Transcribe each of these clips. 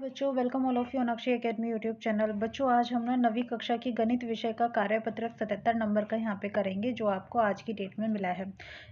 बच्चों, welcome all of you Akshay academy YouTube channel. बच्चों, आज हम ना 9वीं कक्षा की गणित विषय का कार्यपत्रक 77 नंबर का यहाँ पे करेंगे, जो आपको आज की डेट में मिला है।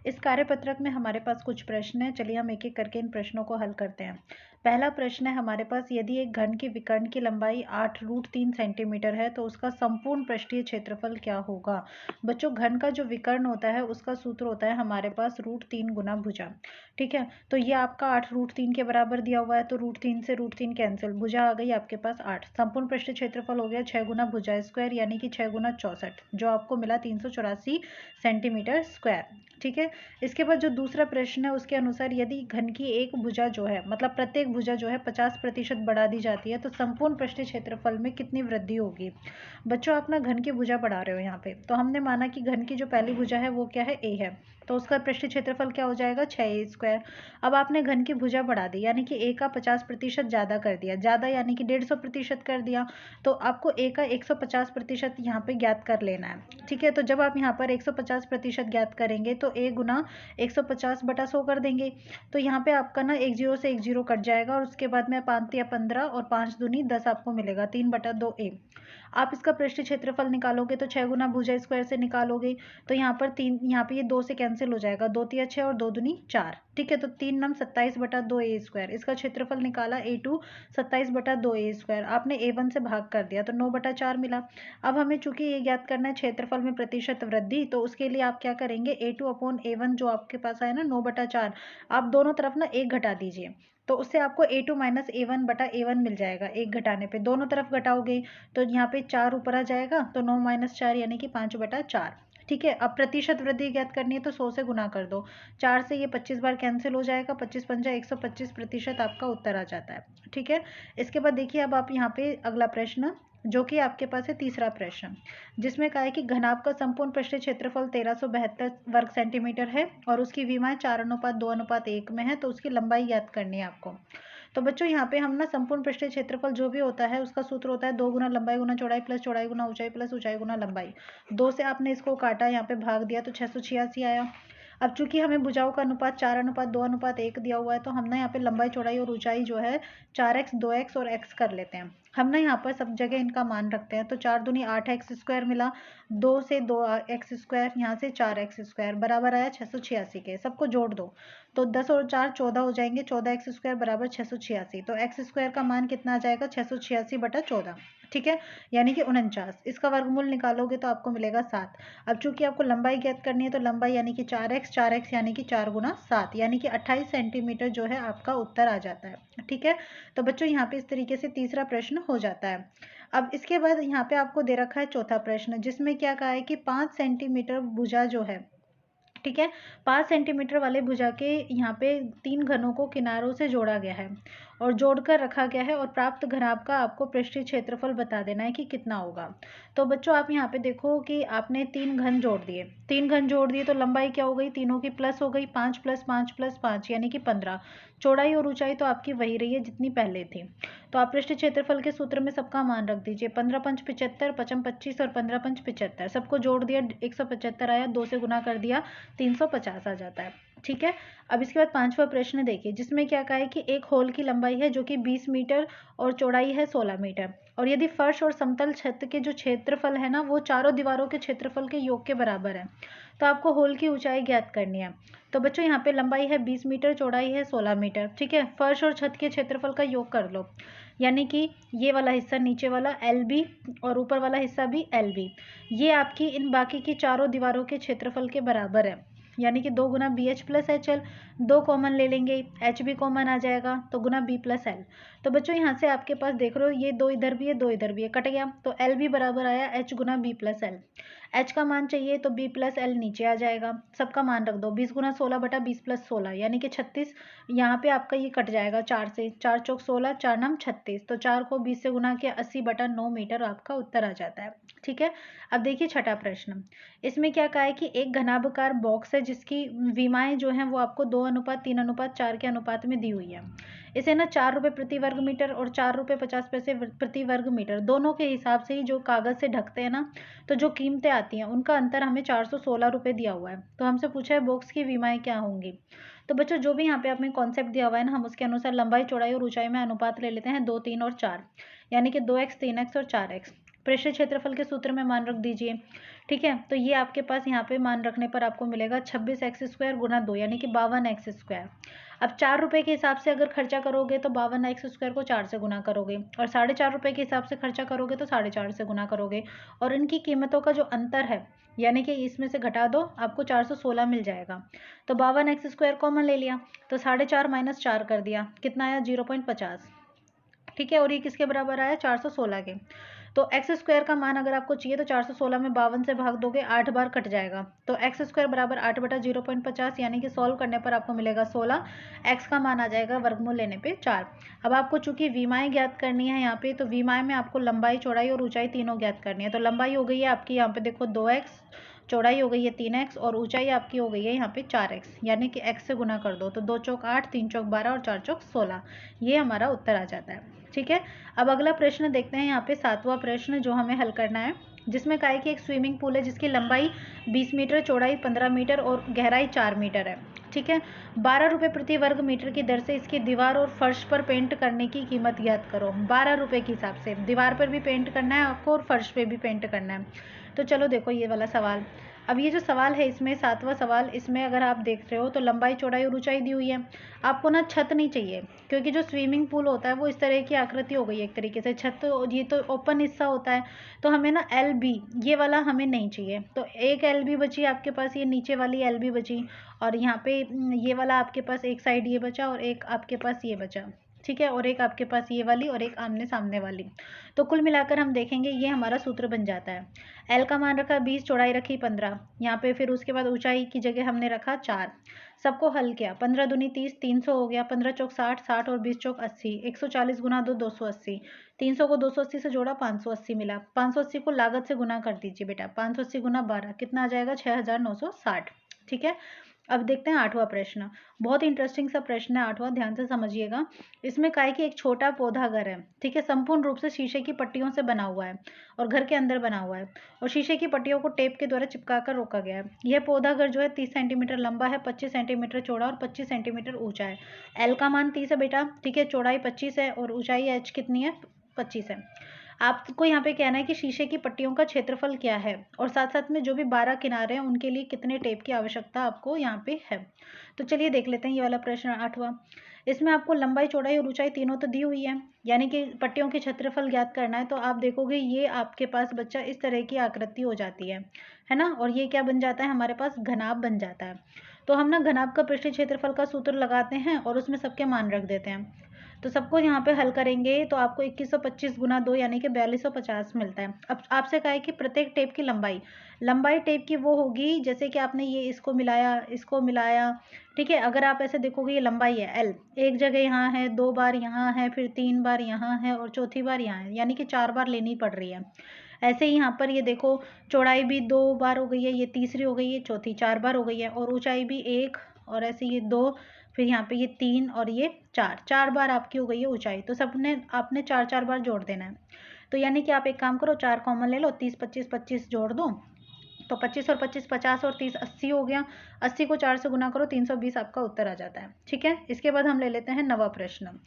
इस कार्यपत्रक में हमारे पास कुछ प्रश्न हैं। चलिए हम एक एक करके इन प्रश्नों को हल करते हैं। पहला प्रश्न है हमारे पास, यदि एक घन की विकर्ण की लंबाई 8√3 सेंटीमीटर है तो उसका संपूर्ण पृष्ठीय क्षेत्रफल क्या होगा। बच्चों, घन का जो विकर्ण होता है उसका सूत्र होता है हमारे पास √3 गुना भुजा। ठीक है, तो ये आपका 8√3 के बराबर दिया हुआ है, तो √3 से √3 कैंसिल, भुजा आ गई आपके पास 8। संपूर्ण पृष्ठ क्षेत्रफल हो गया 6 गुना भुजा स्क्वायर, यानी कि 6 गुना 64, जो आपको मिला 384 सेंटीमीटर स्क्वायर। ठीक है, इसके बाद जो दूसरा प्रश्न है उसके अनुसार, यदि घन की एक भुजा जो है, मतलब प्रत्येक भुजा जो है 50% बढ़ा दी जाती है तो संपूर्ण पृष्ठ क्षेत्रफल में कितनी वृद्धि होगी। बच्चों, आप ना घन की भुजा बढ़ा रहे हो यहाँ पे, तो हमने माना कि घन की जो पहली भुजा है वो क्या है, ए है, तो उसका पृष्ठीय क्षेत्रफल क्या हो जाएगा, 6a स्क्वायर। अब आपने घन की भुजा बढ़ा दी, यानी कि a का 50% ज़्यादा कर दिया, ज़्यादा यानी कि 150% कर दिया, तो आपको a का 150% यहाँ पे ज्ञात कर लेना है। ठीक है, तो जब आप यहाँ पर 150% ज्ञात करेंगे तो a गुना 150/100 कर देंगे, तो यहाँ पे आपका ना एक जीरो से एक जीरो कट जाएगा, और उसके बाद में 5 या 15 और 5 दूनी 10 आपको मिलेगा, 3/2a। आप इसका पृष्ठ क्षेत्रफल निकालोगे तो 6 गुना भुजा स्क्वायर से निकालोगे, तो यहाँ पर 3, यहाँ पे ये 2 से कैंसिल हो जाएगा, 2 तिया 6 और 2 दूनी 4। ठीक है, तो 3 नम 27/2a स्क्वायर, इसका क्षेत्रफल निकाला a2 27/2a स्क्वायर, आपने a1 से भाग कर दिया तो 9/4 मिला। अब हमें चूंकि ये ज्ञात करना है क्षेत्रफल में प्रतिशत वृद्धि, तो उसके लिए आप क्या करेंगे, a2/a1 जो आपके पास आया ना 9/4, आप दोनों तरफ ना 1 घटा दीजिए, तो उससे आपको a2 - a1/a1 मिल जाएगा। एक घटाने पे दोनों तरफ घटाओगे तो यहाँ पे 4 ऊपर आ जाएगा, तो 9 - 4 यानी कि 5/4। ठीक है, अब प्रतिशत वृद्धि ज्ञात करनी है तो 100 से गुना कर दो, 4 से ये 25 बार कैंसिल हो जाएगा, 25 पंजा 125% आपका उत्तर आ जाता है। ठीक है, इसके बाद देखिए अब आप यहाँ पे अगला प्रश्न, जो कि आपके पास है तीसरा प्रश्न, जिसमें कहा है कि घनाभ का संपूर्ण पृष्ठीय क्षेत्रफल 1372 वर्ग सेंटीमीटर है और उसकी विमाएं 4:2:1 में है, तो उसकी लंबाई ज्ञात करनी है आपको। तो बच्चों, यहाँ पे हम ना संपूर्ण पृष्ठीय क्षेत्रफल जो भी होता है उसका सूत्र होता है 2 गुना लंबाई गुना चौड़ाई प्लस चौड़ाई गुना ऊंचाई प्लस ऊंचाई गुना लंबाई। 2 से आपने इसको काटा, यहाँ पे भाग दिया तो 686 आया। अब चूंकि हमें भुजाओं का अनुपात 4:2:1 दिया हुआ है, तो हम ना यहाँ पे लंबाई चौड़ाई और ऊंचाई जो है 4x 2x और x कर लेते हैं। हम ना यहाँ पर सब जगह इनका मान रखते हैं, तो 4 दूनी 8x स्क्वायर मिला, 2 से 2x स्क्वायर, यहाँ से 4x स्क्वायर बराबर आया 686 के, सबको जोड़ दो तो 10 और 4 14 हो जाएंगे, 14x स्क्वायर बराबर 686, तो x स्क्वायर का मान कितना आ जाएगा, 686/14। ठीक है, यानी कि 49। इसका वर्गमूल निकालोगे तो आपको मिलेगा 7। अब चूंकि आपको लंबाई ज्ञात करनी है, तो लंबाई यानी कि 4x यानी कि 4 गुना 7, यानी कि 28 सेंटीमीटर जो है आपका उत्तर आ जाता है। ठीक है, तो बच्चों यहाँ पे इस तरीके से तीसरा प्रश्न हो जाता है। अब इसके बाद यहाँ पे आपको दे रखा है चौथा प्रश्न, जिसमें क्या कहा है कि 5 सेंटीमीटर भुजा जो है, ठीक है, 5 सेंटीमीटर वाले भुजा के यहाँ पे 3 घनों को किनारों से जोड़ा गया है और जोड़कर रखा गया है, और प्राप्त घनाभ का आपको पृष्ठीय क्षेत्रफल बता देना है कि कितना होगा। तो बच्चों, आप यहाँ पे देखो कि आपने 3 घन जोड़ दिए, 3 घन जोड़ दिए तो लंबाई क्या हो गई, तीनों की प्लस हो गई, 5 + 5 + 5 यानी कि 15। चौड़ाई और ऊंचाई तो आपकी वही रही है जितनी पहले थी, तो आप पृष्ठीय क्षेत्रफल के सूत्र में सबका मान रख दीजिए, 15 × 5 = 75, 5 × 25 और 15 × 5 = 75, सबको जोड़ दिया 175 आया, 2 से गुना कर दिया 350 आ जाता है। ठीक है, अब इसके बाद पांचवा प्रश्न देखिए, जिसमें क्या कहा है कि एक होल की लंबाई है जो कि 20 मीटर और चौड़ाई है 16 मीटर, और यदि फर्श और समतल छत के जो क्षेत्रफल है ना वो चारों दीवारों के क्षेत्रफल के योग के बराबर है, तो आपको होल की ऊंचाई ज्ञात करनी है। तो बच्चों, यहाँ पे लंबाई है 20 मीटर, चौड़ाई है 16 मीटर। ठीक है, फर्श और छत के क्षेत्रफल का योग कर लो, यानी कि ये वाला हिस्सा नीचे वाला LB और ऊपर वाला हिस्सा भी LB, ये आपकी इन बाकी की चारों दीवारों के क्षेत्रफल के बराबर है, यानी कि 2 गुना BH + HL, 2 कॉमन ले लेंगे, H भी कॉमन आ जाएगा, तो गुना B + L। तो बच्चों, यहाँ से आपके पास देख रहे हो ये 2 इधर भी है 2 इधर भी है, कट गया, तो L भी बराबर आया H गुना B + L। H का मान चाहिए तो B + L नीचे आ जाएगा, सबका मान रख दो, 20 × 16/20 + 16 यानी कि 36। यहाँ पे आपका ये कट जाएगा 4 से, 4 × 4 = 16, 4 × 9 = 36, तो 4 को 20 से गुना किया 80/9 मीटर आपका उत्तर आ जाता है। ठीक है, अब देखिए छठा प्रश्न, इसमें क्या कहा है कि एक घनाभकार बॉक्स है जिसकी विमाएं जो हैं वो आपको 2:3:4 के अनुपात में दी हुई है। इसे ना 4 रुपये प्रति वर्ग मीटर और 4 रुपये 50 पैसे प्रति वर्ग मीटर दोनों के हिसाब से ही जो कागज से ढकते हैं ना, तो जो कीमतें आती हैं उनका अंतर हमें 416 रुपये दिया हुआ है। तो हमसे पूछा है बॉक्स की विमाएं क्या होंगी। तो बच्चों जो भी यहाँ पे आपने कॉन्सेप्ट दिया हुआ है ना, हम उसके अनुसार लंबाई चौड़ाई और ऊंचाई में अनुपात ले लेते हैं 2, 3 और 4, यानी कि 2x, 3x और 4x। पृष्ठीय क्षेत्रफल के सूत्र में मान रख दीजिए। ठीक है, तो ये आपके पास यहाँ पे मान रखने पर आपको मिलेगा 26x² गुना 2, यानी कि 52x²। अब 4 रुपये के हिसाब से अगर खर्चा करोगे तो 52x² को 4 से गुना करोगे, और 4.5 रुपये के हिसाब से खर्चा करोगे तो 4.5 से गुना करोगे, और इनकी कीमतों का जो अंतर है यानी कि इसमें से घटा दो, आपको 416 मिल जाएगा। तो 52x² कॉमन ले लिया, तो 4.5 माइनस 4 कर दिया, कितना आया 0.50। ठीक है, और ये किसके बराबर आया 416 के। तो x² का मान अगर आपको चाहिए तो 416 में 52 से भाग दोगे, 8 बार कट जाएगा, तो x² बराबर 8 बटा 0.50, यानी कि सॉल्व करने पर आपको मिलेगा 16। x का मान आ जाएगा वर्गमूल लेने पे 4। अब आपको चूंकि विमाएँ ज्ञात करनी है यहाँ पे, तो विमाएँ में आपको लंबाई चौड़ाई और ऊंचाई तीनों ज्ञात करनी है। तो लंबाई हो गई है आपकी यहाँ पे देखो 2x, चौड़ाई हो गई है 3x, और ऊंचाई आपकी हो गई है यहाँ पे 4x, यानी कि x से गुना कर दो, तो 2 चौक 8, 3 चौक 12 और 4 चौक 16, ये हमारा उत्तर आ जाता है। ठीक है, अब अगला प्रश्न देखते हैं यहाँ पे 7वां प्रश्न जो हमें हल करना है, जिसमें कहा है कि एक स्विमिंग पूल है जिसकी लंबाई 20 मीटर, चौड़ाई 15 मीटर और गहराई 4 मीटर है। ठीक है, 12 रुपये प्रति वर्ग मीटर की दर से इसकी दीवार और फर्श पर पेंट करने की कीमत ज्ञात करो। 12 रुपये के हिसाब से दीवार पर भी पेंट करना है आपको और फर्श पे भी पेंट करना है। तो चलो देखो ये वाला सवाल। अब ये जो सवाल है इसमें 7वां सवाल, इसमें अगर आप देख रहे हो तो लंबाई चौड़ाई और ऊंचाई दी हुई है। आपको ना छत नहीं चाहिए, क्योंकि जो स्विमिंग पूल होता है वो इस तरह की आकृति हो गई एक तरीके से, छत ये तो ओपन हिस्सा होता है, तो हमें ना LB ये वाला हमें नहीं चाहिए। तो एक LB बची आपके पास, ये नीचे वाली LB बची, और यहाँ पे ये वाला आपके पास एक साइड ये बचा और एक आपके पास ये बचा। ठीक है, और एक आपके पास ये वाली और एक आमने सामने वाली। तो कुल मिलाकर हम देखेंगे ये हमारा सूत्र बन जाता है। L का मान रखा 20, चौड़ाई रखी 15, यहाँ पे फिर उसके बाद ऊंचाई की जगह हमने रखा 4। सबको हल किया, 15 दूनी 30, 300 हो गया, 15 चौक 60, 60 और 20 चौक 80, 140 गुना 2, 280, 300 को 280 से जोड़ा 580 मिला। 580 को लागत से गुना कर दीजिए बेटा, 580 गुना 12 कितना आ जाएगा 6960। ठीक है, अब देखते हैं 8वां प्रश्न। बहुत इंटरेस्टिंग सा प्रश्न है 8वां, ध्यान से समझिएगा। इसमें क्या है कि एक छोटा पौधा घर है। ठीक है, संपूर्ण रूप से शीशे की पट्टियों से बना हुआ है और घर के अंदर बना हुआ है, और शीशे की पट्टियों को टेप के द्वारा चिपका कर रोका गया है। यह पौधा घर जो है 30 सेंटीमीटर लंबा है, 25 सेंटीमीटर चौड़ा और 25 सेंटीमीटर ऊंचा है। एल का मान 30 है बेटा। ठीक है, चौड़ाई 25 है और ऊंचाई एच कितनी है 25 है। आपको यहाँ पे कहना है कि शीशे की पट्टियों का क्षेत्रफल क्या है, और साथ साथ में जो भी 12 किनारे हैं उनके लिए कितने टेप की आवश्यकता आपको यहाँ पे है। तो चलिए देख लेते हैं ये वाला प्रश्न 8वां। इसमें आपको लंबाई चौड़ाई और ऊंचाई तीनों तो दी हुई है, यानी कि पट्टियों के क्षेत्रफल ज्ञात करना है। तो आप देखोगे ये आपके पास बच्चा इस तरह की आकृति हो जाती है ना, और ये क्या बन जाता है हमारे पास घनाभ बन जाता है। तो हम ना घनाभ का पृष्ठीय क्षेत्रफल का सूत्र लगाते हैं और उसमें सबके मान रख देते हैं। तो सबको यहाँ पे हल करेंगे तो आपको 2125 गुना 2 यानी कि 4250 मिलता है। अब आपसे कहा है कि प्रत्येक टेप की लंबाई टेप की वो होगी जैसे कि आपने ये इसको मिलाया। ठीक है, अगर आप ऐसे देखोगे ये लंबाई है L, एक जगह यहाँ है, 2 बार यहाँ है, फिर 3 बार यहाँ है और चौथी बार यहाँ है, यानी कि 4 बार लेनी पड़ रही है। ऐसे ही यहाँ पर ये देखो चौड़ाई भी 2 बार हो गई है, ये तीसरी हो गई है, चौथी 4 बार हो गई है, और ऊंचाई भी 1, और ऐसे ये 2, फिर यहाँ पे ये 3 और ये 4 बार आपकी हो गई है ऊंचाई। तो सबने आपने 4 बार जोड़ देना है। तो यानी कि आप एक काम करो 4 कॉमन ले लो, 30 25 25 जोड़ दो, तो 25 और 25 50 और 30 80 हो गया। 80 को 4 से गुना करो, 320 आपका उत्तर आ जाता है। ठीक है, इसके बाद हम ले लेते हैं 9वां प्रश्न।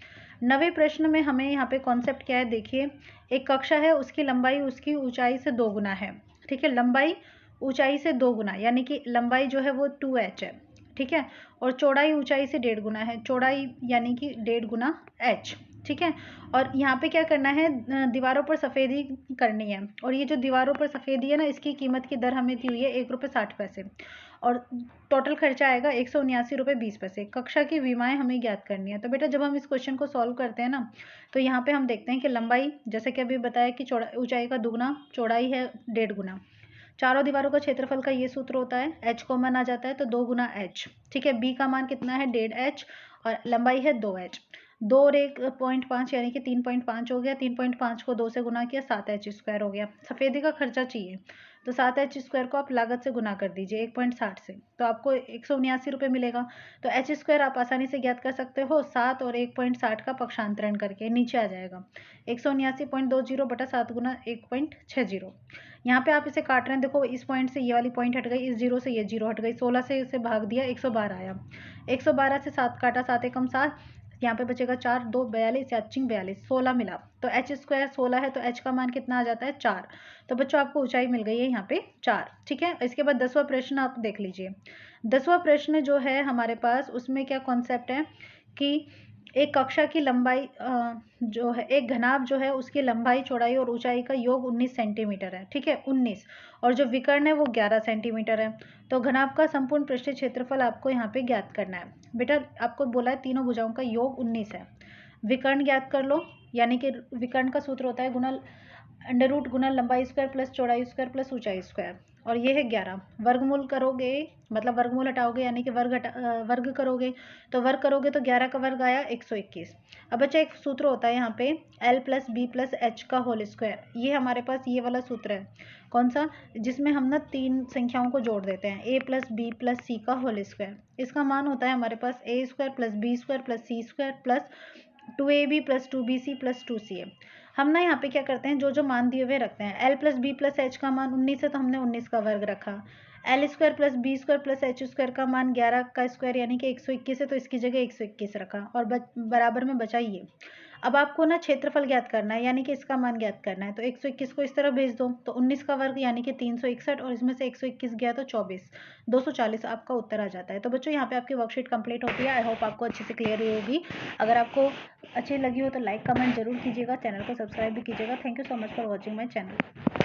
9वें प्रश्न में हमें यहाँ पे कॉन्सेप्ट क्या है देखिए। एक कक्षा है, उसकी लंबाई उसकी ऊंचाई से 2 गुना है। ठीक है, लंबाई ऊंचाई से 2 गुना, यानी कि लंबाई जो है वो 2h है। ठीक है, और चौड़ाई ऊंचाई से 1.5 गुना है, चौड़ाई यानी कि 1.5 गुना h। ठीक है, और यहाँ पे क्या करना है, दीवारों पर सफ़ेदी करनी है, और ये जो दीवारों पर सफ़ेदी है ना, इसकी कीमत की दर हमें दी हुई है 1 रुपये 60 पैसे, और टोटल खर्चा आएगा 179 रुपये 20 पैसे। कक्षा की विमाएँ हमें ज्ञात करनी है। तो बेटा जब हम इस क्वेश्चन को सॉल्व करते हैं ना, तो यहाँ पे हम देखते हैं कि लंबाई जैसे कि अभी बताया कि ऊंचाई का दुगना, चौड़ाई है 1.5 गुना, चारों दीवारों का क्षेत्रफल का ये सूत्र होता है, h कॉमन आ जाता है तो 2 गुना h। ठीक है, b का मान कितना है 1.5h, और लंबाई है 2h। 2 और 1.5 यानी कि 3.5 हो गया। 3.5 को 2 से गुना किया, 7h² हो गया। सफ़ेदी का खर्चा चाहिए तो 7h² को आप लागत से गुना कर दीजिए 1.60 से, तो आपको 179 रुपये मिलेगा। तो h² आप आसानी से ज्ञात कर सकते हो 7 और 1.60 का पक्षांतरण करके, नीचे आ जाएगा 179.20 बटा 7 गुना 1.60। यहाँ पे आप इसे काट रहे हैं, देखो इस पॉइंट से ये वाली पॉइंट हट गई, इस जीरो से ये जीरो हट गई, 16 से इसे भाग दिया 112 आया। 112 से 7 काटा, 7 एकम 7, यहाँ पे बचेगा 4, 2 42, या 42, 16 मिला। तो h² 16 है तो h का मान कितना आ जाता है 4। तो बच्चों आपको ऊंचाई मिल गई है यहाँ पे 4। ठीक है, इसके बाद 10वां प्रश्न आप देख लीजिए। 10वां प्रश्न जो है हमारे पास, उसमें क्या कॉन्सेप्ट है कि एक कक्षा की लंबाई जो है, एक घनाभ जो है उसकी लंबाई, चौड़ाई और ऊंचाई का योग 19 सेंटीमीटर है। ठीक है, 19, और जो विकर्ण है वो 11 सेंटीमीटर है। तो घनाभ का संपूर्ण पृष्ठीय क्षेत्रफल आपको यहाँ पे ज्ञात करना है। बेटा आपको बोला है तीनों भुजाओं का योग 19 है। विकर्ण ज्ञात कर लो, यानी कि विकर्ण का सूत्र होता है गुणा √ गुना लंबाई स्क्वायर प्लस चौड़ाई स्क्वायर प्लस ऊंचाई स्क्वायर, और ये है 11। वर्गमूल करोगे, मतलब वर्गमूल हटाओगे यानी कि वर्ग करोगे, तो वर्ग करोगे तो 11 का वर्ग आया 121। अब बच्चा एक सूत्र होता है यहाँ पे L + B + H का होल स्क्वायर, ये हमारे पास ये वाला सूत्र है। कौन सा? जिसमें हम ना 3 संख्याओं को जोड़ देते हैं, A + B + C का होल स्क्वायर। इसका मान होता है हमारे पास A² + B² + C² + 2AB + 2BC + 2CA। हम ना यहाँ पे क्या करते हैं, जो जो मान दिए हुए रखते हैं। L + B + H का मान 19 है तो हमने 19 का वर्ग रखा। L² + B² + H² का मान 11 का स्क्वायर यानी कि 121 है, तो इसकी जगह 121 रखा, और बराबर में बचा ये। अब आपको ना क्षेत्रफल ज्ञात करना है, यानी कि इसका मान ज्ञात करना है। तो 121 को इस तरफ भेज दो, तो 19 का वर्ग यानी कि 361, और इसमें से 121 गया तो 24, 240 आपका उत्तर आ जाता है। तो बच्चों यहाँ पे आपकी वर्कशीट कंप्लीट होती है। आई होप आपको अच्छे से क्लियर हुई होगी। अगर आपको अच्छी लगी हो तो लाइक कमेंट जरूर कीजिएगा, चैनल को सब्सक्राइब भी कीजिएगा। Thank you so much for watching my channel.